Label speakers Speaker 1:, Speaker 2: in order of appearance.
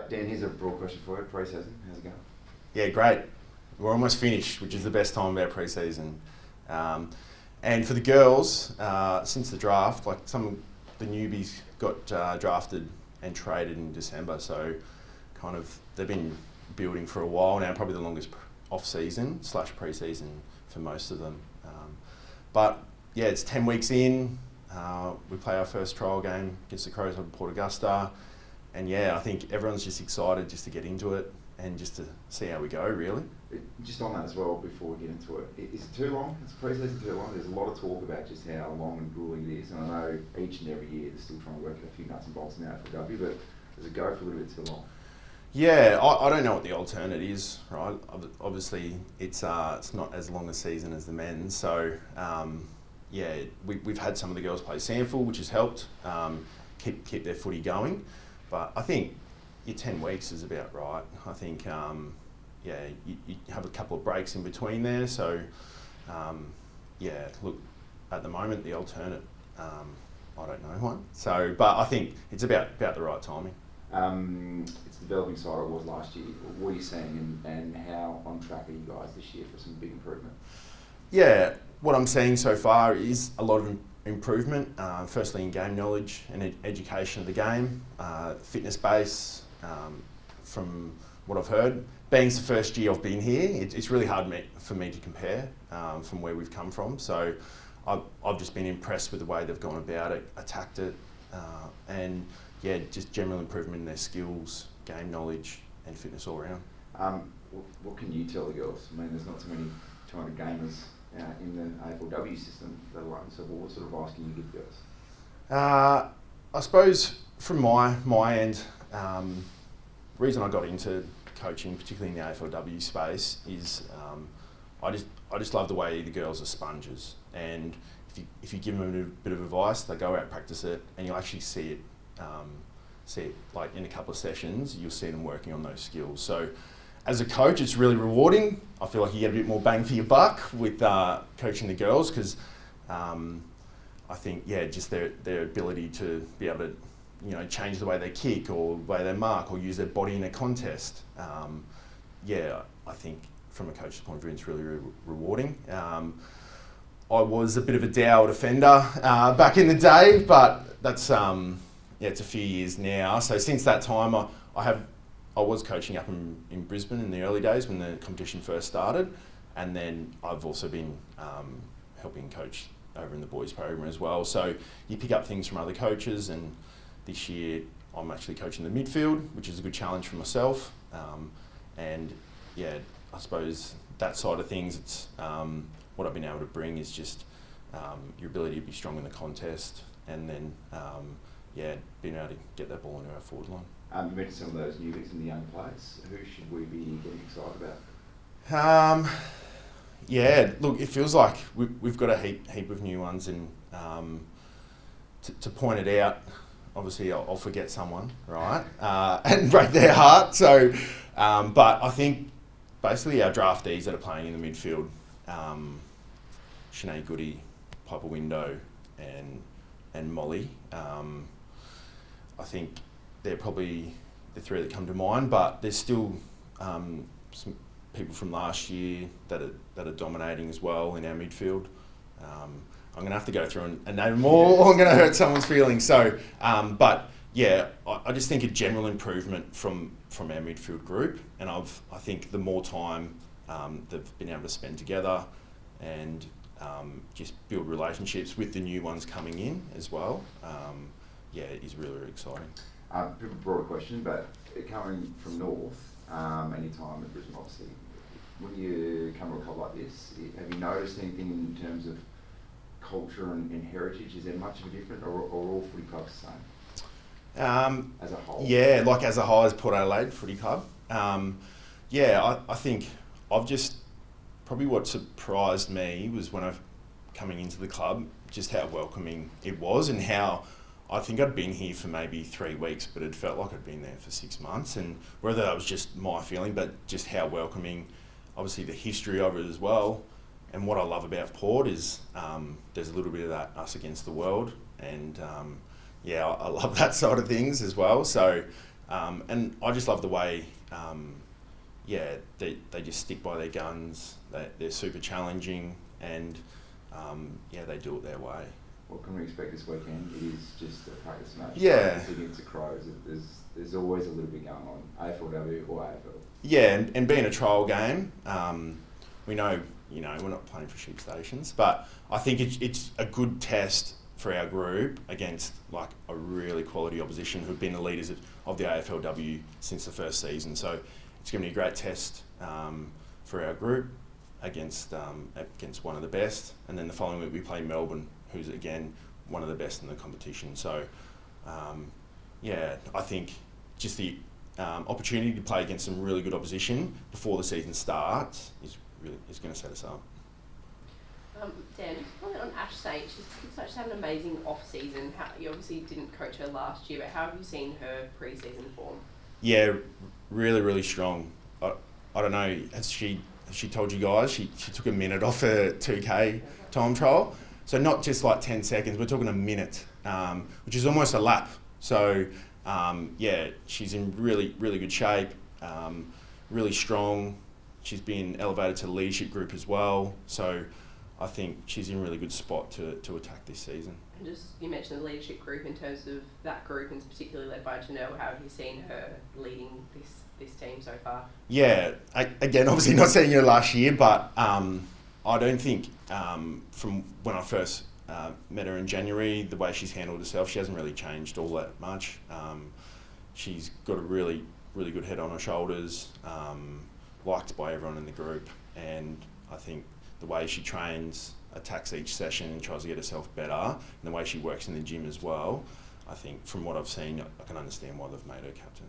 Speaker 1: Dan, here's a broad question for you. Preseason, how's it going?
Speaker 2: Yeah, great. We're almost finished, which is the best time of our pre-season. And for the girls, since the draft, like some of the newbies got drafted and traded in December, so kind of they've been building for a while now, probably the longest off-season / pre-season for most of them. But yeah, it's 10 weeks in. We play our first trial game against the Crows on Port Augusta. And yeah, I think everyone's just excited just to get into it and just to see how we go, really.
Speaker 1: Just on that as well, before we get into it, is it too long? Is pre-season too long? There's a lot of talk about just how long and grueling it is, and I know each and every year they're still trying to work a few nuts and bolts in the AFLW, but does it go for a little bit too long?
Speaker 2: Yeah, I don't know what the alternate is, right? Obviously, it's not as long a season as the men's, so yeah, we've had some of the girls play sample, which has helped keep their footy going. But I think your 10 weeks is about right. I think, yeah, you have a couple of breaks in between there. So, yeah, look, at the moment, the alternate, I don't know one. So, but I think it's about the right timing.
Speaker 1: It's developing side it was last year. What are you seeing and how on track are you guys this year for some big improvement?
Speaker 2: Yeah, what I'm seeing so far is a lot of improvement, firstly in game knowledge and education of the game, fitness base, from what I've heard. Being the first year I've been here, it's really hard for me to compare from where we've come from. So I've just been impressed with the way they've gone about it, attacked it, and yeah, just general improvement in their skills, game knowledge and fitness all around.
Speaker 1: What can you tell the girls? I mean, there's not too many 200 gamers in the AFLW system, let alone. So what sort of advice can you give girls?
Speaker 2: I suppose from my end, the reason I got into coaching, particularly in the AFLW space, is I just love the way the girls are sponges, and if you give them a bit of advice, they go out, practice it, and you'll actually see it like in a couple of sessions. You'll see them working on those skills. So as a coach, it's really rewarding. I feel like you get a bit more bang for your buck with coaching the girls, because I think, yeah, just their ability to be able to, change the way they kick or the way they mark or use their body in a contest. Yeah, I think from a coach's point of view, it's really, really rewarding. I was a bit of a dour defender back in the day, but that's it's a few years now. So since that time, I was coaching up in Brisbane in the early days when the competition first started, and then I've also been helping coach over in the boys program as well. So you pick up things from other coaches, and this year I'm actually coaching the midfield, which is a good challenge for myself. And yeah, I suppose that side of things, it's what I've been able to bring is just your ability to be strong in the contest, and then yeah, being able to get that ball into our forward line.
Speaker 1: You mentioned some of those newbies and the young players. Who should we be getting excited about?
Speaker 2: Yeah, look, it feels like we've got a heap of new ones, and to point it out, obviously I'll forget someone, right, and break their heart. So, but I think basically our draftees that are playing in the midfield, Sinead Goody, Piper Window, and Molly. I think they're probably the three that come to mind, but there's still some people from last year that are dominating as well in our midfield. I'm going to have to go through and name them all, or I'm going to hurt someone's feelings. So, but yeah, I just think a general improvement from our midfield group, and I think the more time they've been able to spend together and just build relationships with the new ones coming in as well, yeah, it is really, really exciting.
Speaker 1: A bit of a broader question, but coming from North, any time at Brisbane, obviously, when you come to a club like this, have you noticed anything in terms of culture and heritage? Is there much of a difference, or all footy clubs the same? As a whole?
Speaker 2: Yeah, like as a whole, as Port Adelaide Footy Club. Yeah, I think probably what surprised me was when coming into the club, just how welcoming it was, and how I think I'd been here for maybe 3 weeks, but it felt like I'd been there for 6 months. And whether that was just my feeling, but just how welcoming, obviously the history of it as well. And what I love about Port is there's a little bit of that us against the world. And yeah, I love that side of things as well. So And I just love the way, they just stick by their guns. They're super challenging, and they do it their way.
Speaker 1: What can we expect this weekend? It is just a practice match.
Speaker 2: Yeah.
Speaker 1: Against the Crows. There's always a little bit going on, AFLW or AFL.
Speaker 2: Yeah, and being a trial game, we know, we're not playing for sheep stations, but I think it's a good test for our group against like a really quality opposition who've been the leaders of the AFLW since the first season. So it's going to be a great test for our group against one of the best. And then the following week we play Melbourne, who's again one of the best in the competition. So I think just the opportunity to play against some really good opposition before the season starts is going to set us up.
Speaker 3: Dan, just comment on Ash Saint. She's had an amazing off-season. You obviously didn't coach her last year, but how have you seen her pre-season form?
Speaker 2: Yeah, really, really strong. I don't know, has she told you guys she took a minute off her 2K time trial? So not just like 10 seconds, we're talking a minute, which is almost a lap. So she's in really, really good shape, really strong. She's been elevated to the leadership group as well. So I think she's in a really good spot to attack this season.
Speaker 3: And just, you mentioned the leadership group in terms of that group, and particularly led by Janelle. How have you seen her leading this team so far?
Speaker 2: Yeah, again, obviously not seeing her last year, but I don't think from when I first met her in January, the way she's handled herself, she hasn't really changed all that much. She's got a really, really good head on her shoulders, liked by everyone in the group, and I think the way she trains, attacks each session and tries to get herself better, and the way she works in the gym as well, I think from what I've seen, I can understand why they've made her captain.